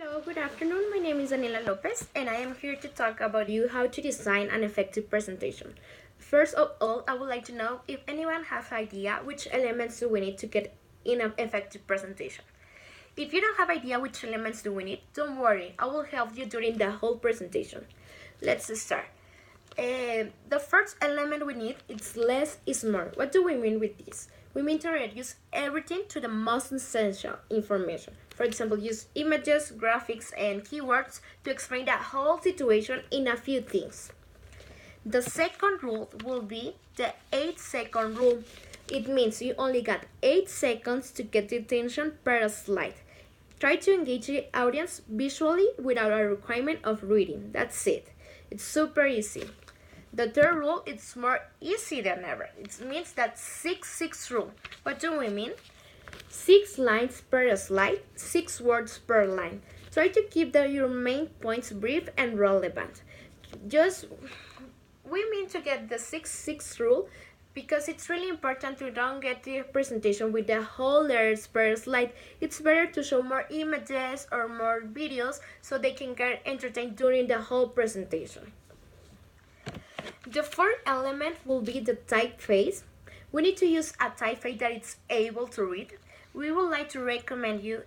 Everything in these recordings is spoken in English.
Hello, good afternoon. My name is Daniela Lopez, and I am here to talk about you how to design an effective presentation. First of all, I would like to know if anyone has idea which elements do we need to get in an effective presentation. If you don't have idea which elements do we need, don't worry, I will help you during the whole presentation. Let's start. The first element we need is less is more. What do we mean with this? We mean to reduce everything to the most essential information. For example, use images, graphics, and keywords to explain the whole situation in a few things. The second rule will be the 8-second rule. It means you only got 8 seconds to get the attention per slide. Try to engage the audience visually without a requirement of reading. That's it. It's super easy. The third rule is more easy than ever. It means that 6-6 rule. What do we mean? 6 lines per slide, 6 words per line. Try to keep your main points brief and relevant. We mean to get the 6-6 rule because it's really important to don't get the presentation with the whole letters per slide. It's better to show more images or more videos so they can get entertained during the whole presentation. The fourth element will be the typeface. We need to use a typeface that is able to read. We would like to recommend you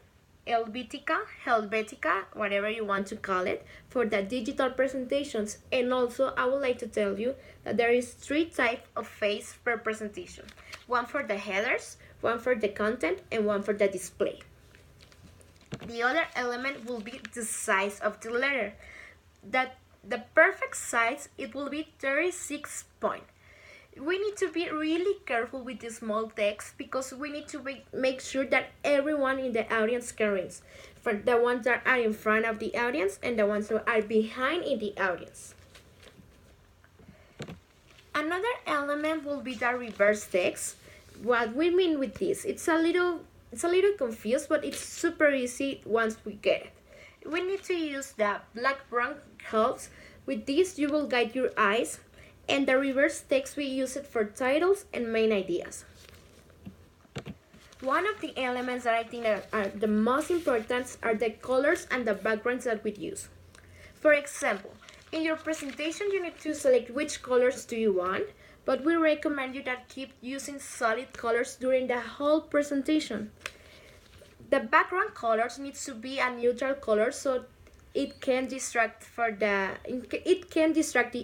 Helvetica, whatever you want to call it, for the digital presentations. And also, I would like to tell you that there is 3 types of face per presentation. One for the headers, one for the content, and one for the display. The other element will be the size of the letter. The perfect size, it will be 36 point. We need to be really careful with the small text because we need to make sure that everyone in the audience can read. For the ones that are in front of the audience and the ones that are behind in the audience. Another element will be the reverse text. What we mean with this, it's a little confused, but it's super easy once we get it. We need to use the black-brown helps. With this, you will guide your eyes, and the reverse text we use it for titles and main ideas. One of the elements that I think that are the most important are the colors and the backgrounds that we use. For example, in your presentation, you need to select which colors do you want, but we recommend you that keep using solid colors during the whole presentation. The background colors needs to be a neutral color so it can distract the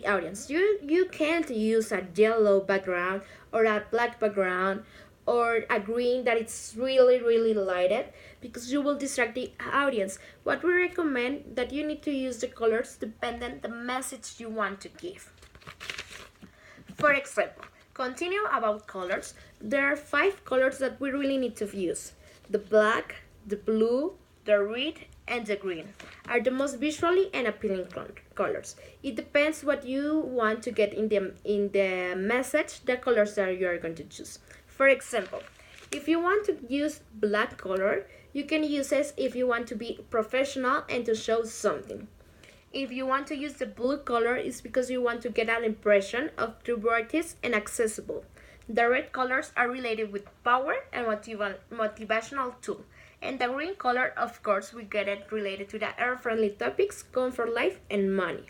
audience. You can't use a yellow background or a black background or a green that it's really lighted because you will distract the audience. What we recommend that you need to use the colors depending the message you want to give. For example, continue about colors. There are 5 colors that we really need to use. The black, the blue, the red, and the green are the most visually and appealing colors. It depends what you want to get in the message, the colors that you are going to choose. For example, if you want to use black color, you can use it if you want to be professional and to show something. If you want to use the blue color, it's because you want to get an impression of trustworthy and accessible. The red colors are related with power and motivational tool. And the green color, of course, we get it related to the air-friendly topics, comfort life, and money.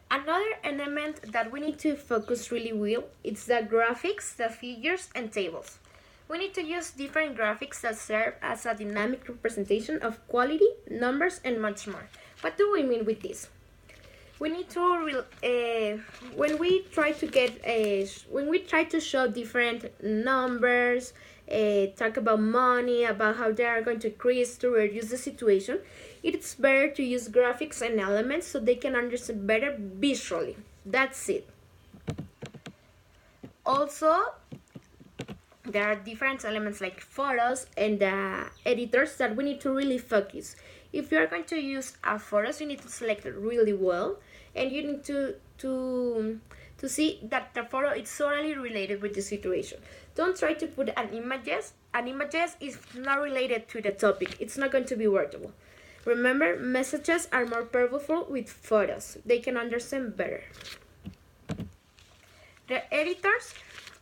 Another element that we need to focus really well is the graphics, the figures, and tables. We need to use different graphics that serve as a dynamic representation of quality, numbers, and much more. What do we mean with this? We need to when we try to show different numbers, talk about money, about how they are going to increase to reduce the situation, it's better to use graphics and elements so they can understand better visually. That's it. Also, there are different elements like photos and editors that we need to really focus. If you are going to use a photos, you need to select it really well, and you need to see that the photo is totally related with the situation. Don't try to put an images. An images is not related to the topic. It's not going to be workable. Remember, messages are more powerful with photos. They can understand better. The editors,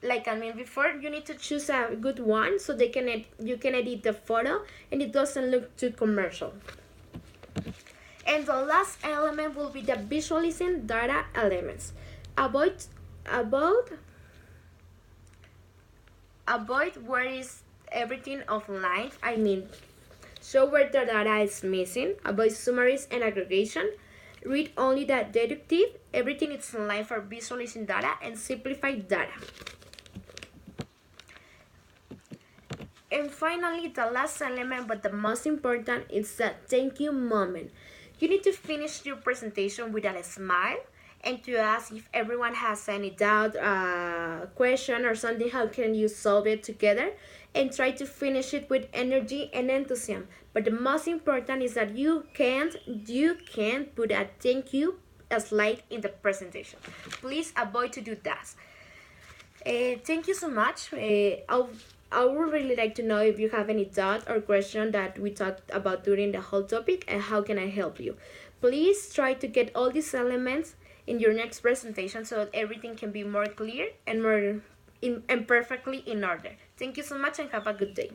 like I mean before, you need to choose a good one so you can edit the photo and it doesn't look too commercial. And the last element will be the visualizing data elements. Avoid where is everything offline. I mean, show where the data is missing. Avoid summaries and aggregation. Read only the deductive. Everything is online for visualizing data, and simplify data. And finally, the last element, but the most important, is the thank you moment. You need to finish your presentation with a smile and to ask if everyone has any doubt, question, or something, how can you solve it together, and try to finish it with energy and enthusiasm. But the most important is that you can't put a thank you slide in the presentation. Please avoid to do that. Thank you so much. I would really like to know if you have any doubt or question that we talked about during the whole topic, and how can I help you. Please try to get all these elements in your next presentation so that everything can be more clear and perfectly in order. Thank you so much and have a good day.